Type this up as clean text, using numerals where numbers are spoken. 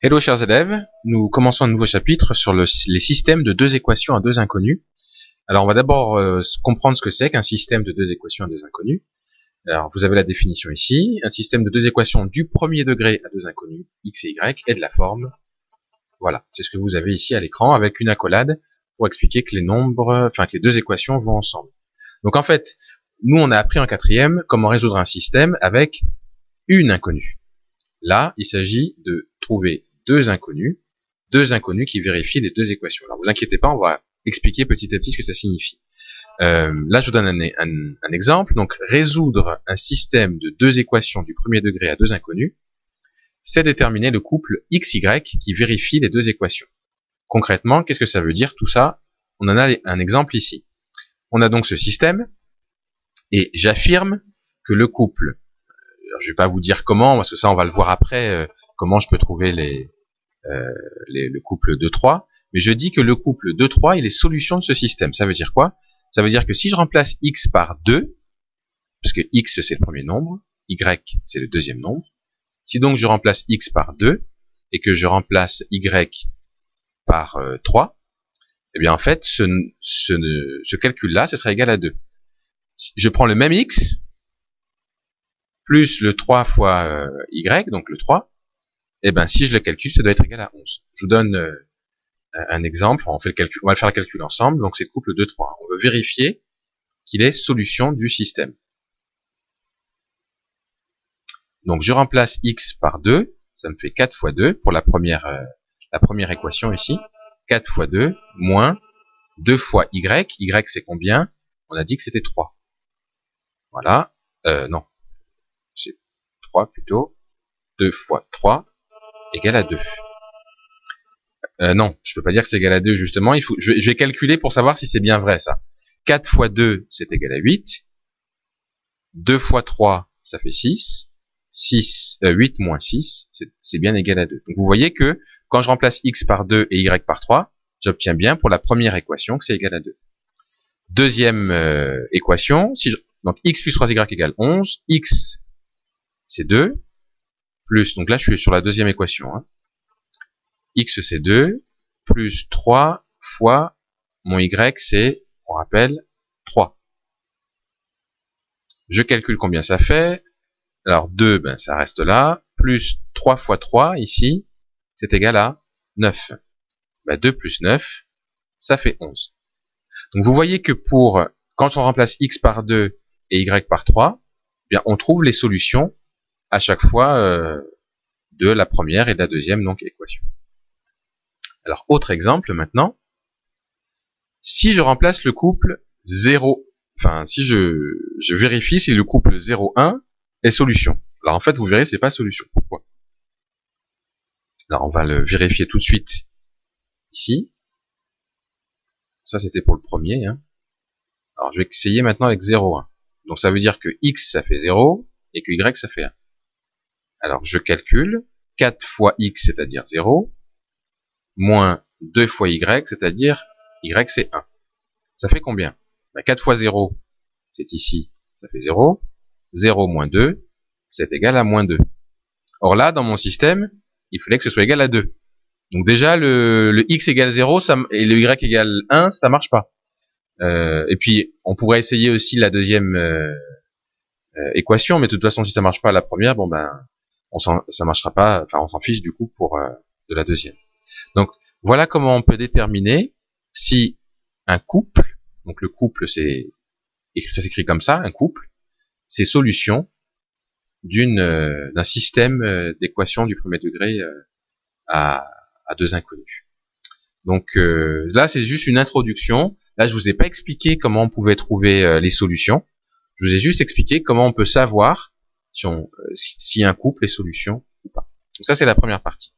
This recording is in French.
Hello chers élèves, nous commençons un nouveau chapitre sur les systèmes de deux équations à deux inconnus. Alors on va d'abord comprendre ce que c'est qu'un système de deux équations à deux inconnus. Alors vous avez la définition ici, un système de deux équations du premier degré à deux inconnus, x et y, est de la forme. Voilà, c'est ce que vous avez ici à l'écran avec une accolade pour expliquer que que les deux équations vont ensemble. Donc en fait, nous on a appris en quatrième comment résoudre un système avec une inconnue. Là, il s'agit de trouver deux inconnus qui vérifient les deux équations. Alors vous inquiétez pas, on va expliquer petit à petit ce que ça signifie. Là je vous donne un exemple. Donc résoudre un système de deux équations du premier degré à deux inconnus, c'est déterminer le couple XY qui vérifie les deux équations. Concrètement, qu'est-ce que ça veut dire tout ça? On en a un exemple ici. On a donc ce système, et j'affirme que le couple, alors je vais pas vous dire comment, parce que ça on va le voir après, comment je peux trouver le couple 2-3, mais je dis que le couple 2-3 il est solution de ce système. Ça veut dire quoi? Ça veut dire que si je remplace x par 2, parce que x c'est le premier nombre, y c'est le deuxième nombre, si donc je remplace x par 2, et que je remplace y par 3, eh bien en fait ce calcul-là, ce sera égal à 2. Je prends le même x, plus le 3 fois y, donc le 3, et ben si je le calcule, ça doit être égal à 11. Je vous donne un exemple, on va faire le calcul ensemble, donc c'est le couple 2-3. On veut vérifier qu'il est solution du système. Donc je remplace x par 2, ça me fait 4 fois 2 pour la première équation ici. 4 fois 2 moins 2 fois y. Y c'est combien? On a dit que c'était 3. Voilà. Non. C'est 3 plutôt. 2 fois 3 égale à 2. Non, je peux pas dire que c'est égal à 2 justement. Je vais calculer pour savoir si c'est bien vrai ça. 4 fois 2 c'est égal à 8. 2 fois 3 ça fait 6. 8 moins 6 c'est bien égal à 2. Donc vous voyez que quand je remplace x par 2 et y par 3, j'obtiens bien pour la première équation que c'est égal à 2. Deuxième équation, donc x plus 3y égale 11, x c'est 2, plus, donc là je suis sur la deuxième équation, hein. X c'est 2, plus 3 fois mon y c'est, on rappelle, 3. Je calcule combien ça fait. Alors 2, ben ça reste là, plus 3 fois 3 ici, c'est égal à 9. Ben 2 plus 9, ça fait 11. Donc vous voyez que quand on remplace x par 2 et y par 3, eh bien on trouve les solutions à chaque fois de la première et de la deuxième donc équation. Alors autre exemple maintenant, si je remplace le couple 0, enfin si je vérifie si le couple 0,1 est solution. Alors en fait vous verrez c'est pas solution. Pourquoi? Alors on va le vérifier tout de suite ici. Ça c'était pour le premier, hein. Alors je vais essayer maintenant avec 0,1. Donc ça veut dire que x ça fait 0 et que y ça fait 1. Alors je calcule 4 fois x c'est-à-dire 0, moins 2 fois y c'est-à-dire y c'est 1. Ça fait combien? 4 fois 0 c'est ici, ça fait 0. 0 moins 2 c'est égal à moins 2. Or là dans mon système il fallait que ce soit égal à 2. Donc déjà le x égale 0 et le y égale 1 ça marche pas. Et puis on pourrait essayer aussi la deuxième équation, mais de toute façon si ça marche pas à la première, bon ben ça marchera pas, enfin on s'en fiche du coup pour de la deuxième. Donc voilà comment on peut déterminer si un couple, donc le couple ça s'écrit comme ça, un couple, c'est solution d'un système d'équations du premier degré à deux inconnus. Donc là c'est juste une introduction. Là je vous ai pas expliqué comment on pouvait trouver les solutions. Je vous ai juste expliqué comment on peut savoir si un couple est solution ou pas. Donc ça c'est la première partie.